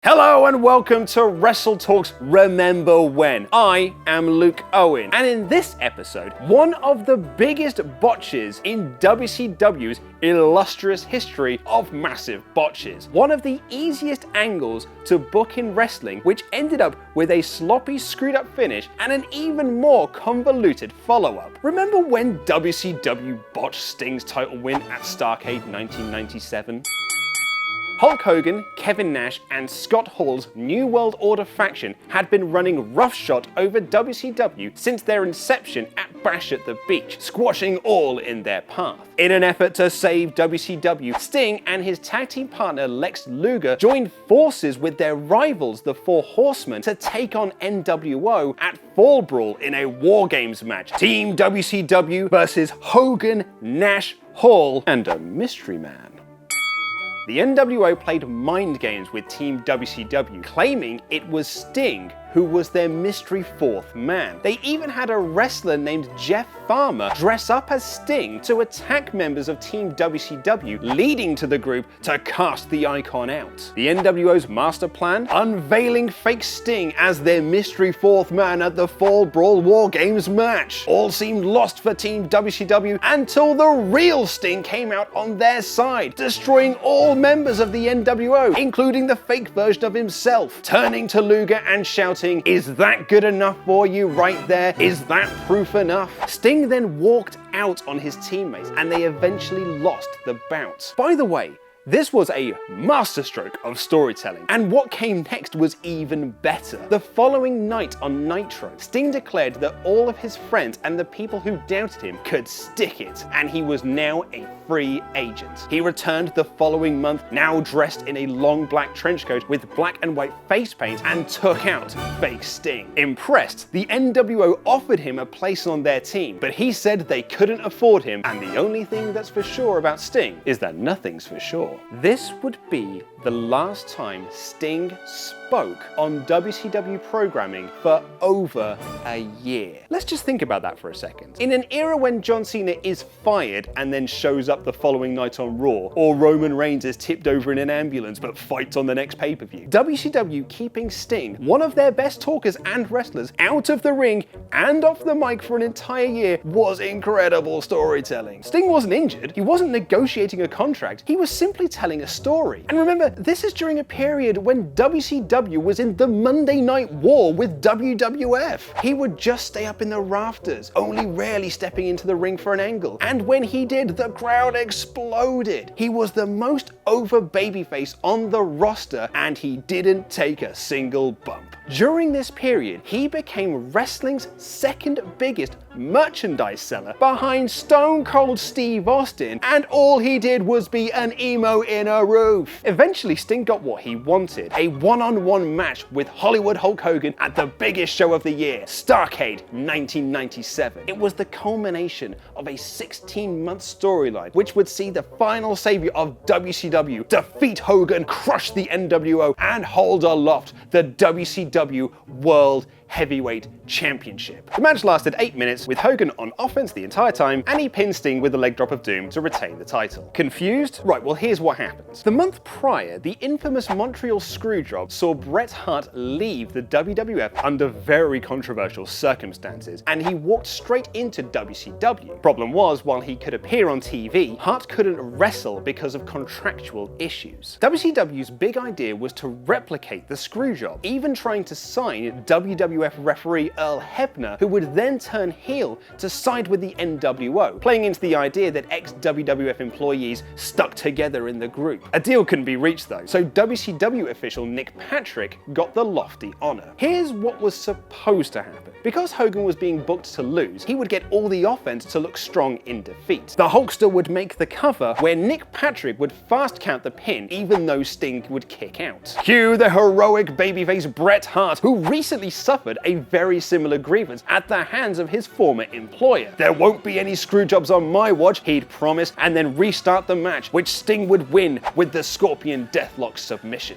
Hello and welcome to WrestleTalk's Remember When. I am Luke Owen, and in this episode, one of the biggest botches in WCW's illustrious history of massive botches. One of the easiest angles to book in wrestling, which ended up with a sloppy, screwed up finish and an even more convoluted follow-up. Remember when WCW botched Sting's title win at Starrcade 1997? Hulk Hogan, Kevin Nash, and Scott Hall's New World Order faction had been running roughshod over WCW since their inception at Bash at the Beach, squashing all in their path. In an effort to save WCW, Sting and his tag team partner Lex Luger joined forces with their rivals, the Four Horsemen, to take on NWO at Fall Brawl in a War Games match. Team WCW versus Hogan, Nash, Hall, and a mystery man. The NWO played mind games with Team WCW, claiming it was Sting who was their mystery fourth man. They even had a wrestler named Jeff Farmer dress up as Sting to attack members of Team WCW, leading to the group to cast the icon out. The NWO's master plan? Unveiling fake Sting as their mystery fourth man at the Fall Brawl War Games match. All seemed lost for Team WCW until the real Sting came out on their side, destroying all members of the NWO, including the fake version of himself, turning to Luger and shouting, "Is that good enough for you right there? Is that proof enough?" Sting then walked out on his teammates and they eventually lost the bout. By the way, this was a masterstroke of storytelling, and what came next was even better. The following night on Nitro, Sting declared that all of his friends and the people who doubted him could stick it, and he was now a free agent. He returned the following month, now dressed in a long black trench coat with black and white face paint, and took out fake Sting. Impressed, the NWO offered him a place on their team, but he said they couldn't afford him, and the only thing that's for sure about Sting is that nothing's for sure. This would be the last time Sting spoke on WCW programming for over a year. Let's just think about that for a second. In an era when John Cena is fired and then shows up the following night on Raw, or Roman Reigns is tipped over in an ambulance but fights on the next pay-per-view, WCW keeping Sting, one of their best talkers and wrestlers, out of the ring and off the mic for an entire year was incredible storytelling. Sting wasn't injured, he wasn't negotiating a contract, he was simply telling a story. And remember, this is during a period when WCW was in the Monday Night War with WWF. He would just stay up in the rafters, only rarely stepping into the ring for an angle. And when he did, the crowd exploded. He was the most over babyface on the roster, and he didn't take a single bump. During this period, he became wrestling's second biggest merchandise seller behind Stone Cold Steve Austin, and all he did was be an emo in a roof. Eventually, Sting got what he wanted, a one-on-one match with Hollywood Hulk Hogan at the biggest show of the year, Starrcade 1997. It was the culmination of a 16-month storyline, which would see the final savior of WCW defeat Hogan, crush the NWO, and hold aloft the WCW World Heavyweight Championship. The match lasted 8 minutes, with Hogan on offense the entire time, and he pinned Sting with the leg drop of doom to retain the title. Confused? Right, well here's what happened. The month prior, the infamous Montreal Screwjob saw Bret Hart leave the WWF under very controversial circumstances, and he walked straight into WCW. Problem was, while he could appear on TV, Hart couldn't wrestle because of contractual issues. WCW's big idea was to replicate the Screwjob, even trying to sign WWF referee Earl Hebner, who would then turn heel to side with the NWO, playing into the idea that ex-WWF employees stuck together in the group. A deal couldn't be reached though, so WCW official Nick Patrick got the lofty honor. Here's what was supposed to happen. Because Hogan was being booked to lose, he would get all the offense to look strong in defeat. The Hulkster would make the cover, where Nick Patrick would fast count the pin even though Sting would kick out. Cue the heroic babyface Bret Hart, who recently suffered suffered a very similar grievance at the hands of his former employer. There won't be any screw jobs on my watch, he'd promise, and then restart the match, which Sting would win with the Scorpion Deathlock submission.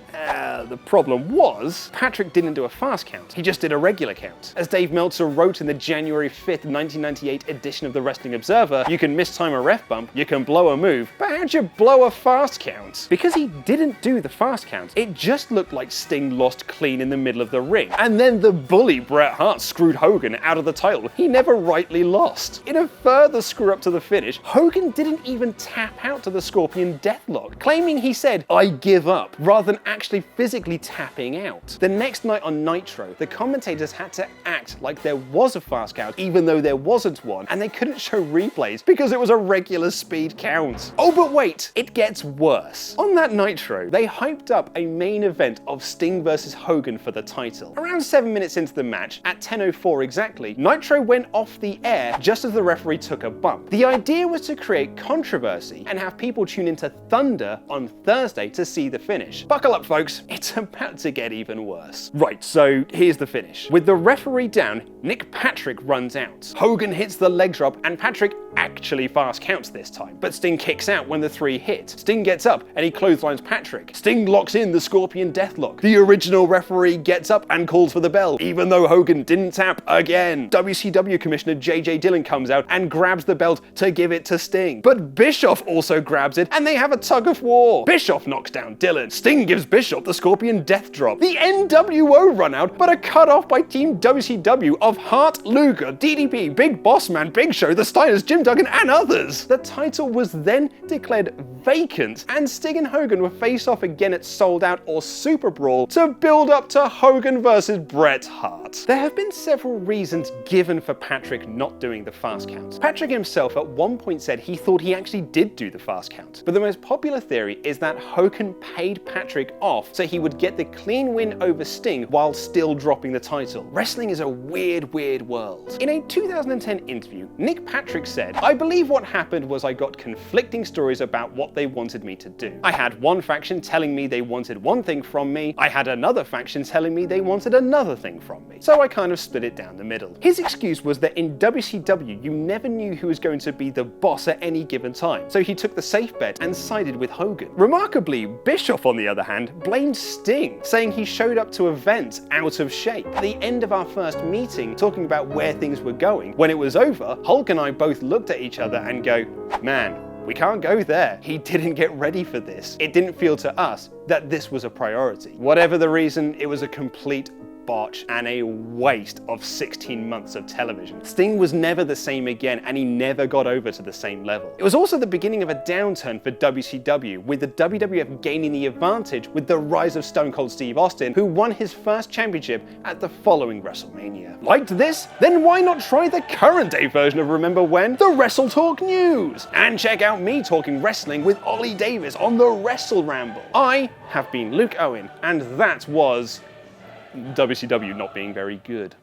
The problem was, Patrick didn't do a fast count, he just did a regular count. As Dave Meltzer wrote in the January 5th, 1998 edition of the Wrestling Observer, you can mistime a ref bump, you can blow a move, but how'd you blow a fast count? Because he didn't do the fast count, it just looked like Sting lost clean in the middle of the ring. And then the bully Bret Hart screwed Hogan out of the title. He never rightly lost. In a further screw up to the finish, Hogan didn't even tap out to the Scorpion Deathlock, claiming he said, "I give up," rather than actually physically tapping out. The next night on Nitro, the commentators had to act like there was a fast count even though there wasn't one, and they couldn't show replays because it was a regular speed count. Oh, but wait, it gets worse. On that Nitro, they hyped up a main event of Sting versus Hogan for the title. Around 7 minutes into the match, at 10:04 exactly, Nitro went off the air just as the referee took a bump. The idea was to create controversy and have people tune into Thunder on Thursday to see the finish. Buckle up, folks, it's about to get even worse. Right, so here's the finish. With the referee down, Nick Patrick runs out. Hogan hits the leg drop and Patrick actually fast counts this time, but Sting kicks out when the three hit. Sting gets up and he clotheslines Patrick. Sting locks in the Scorpion Deathlock. The original referee gets up and calls for the bell, even though Hogan didn't tap again. WCW Commissioner J.J. Dillon comes out and grabs the belt to give it to Sting. But Bischoff also grabs it and they have a tug of war. Bischoff knocks down Dillon. Sting gives Bischoff the Scorpion Death Drop. The NWO run out, but are cut off by Team WCW of Hart, Luger, DDP, Big Boss Man, Big Show, the Steiners, Jim Duggan, and others. The title was then declared vacant, and Sting and Hogan were face off again at Sold Out or Super Brawl to build up to Hogan versus Bret Hart. There have been several reasons given for Patrick not doing the fast count. Patrick himself at one point said he thought he actually did do the fast count, but the most popular theory is that Hogan paid Patrick off so he would get the clean win over Sting while still dropping the title. Wrestling is a weird world. In a 2010 interview, Nick Patrick said, "I believe what happened was I got conflicting stories about what they wanted me to do. I had one faction telling me they wanted one thing from me, I had another faction telling me they wanted another thing from me. So I kind of split it down the middle." His excuse was that in WCW you never knew who was going to be the boss at any given time, so he took the safe bet and sided with Hogan. Remarkably, Bischoff on the other hand blamed Sting, saying he showed up to events out of shape. At the end of our first meeting, talking about where things were going, when it was over, Hulk and I both looked at each other and go, "Man, we can't go there. He didn't get ready for this. It didn't feel to us that this was a priority." Whatever the reason, it was a complete botch and a waste of 16 months of television. Sting was never the same again, and he never got over to the same level. It was also the beginning of a downturn for WCW, with the WWF gaining the advantage with the rise of Stone Cold Steve Austin, who won his first championship at the following WrestleMania. Liked this? Then why not try the current day version of Remember When? The WrestleTalk News! And check out me talking wrestling with Ollie Davis on the Wrestle Ramble. I have been Luke Owen, and that was WCW not being very good.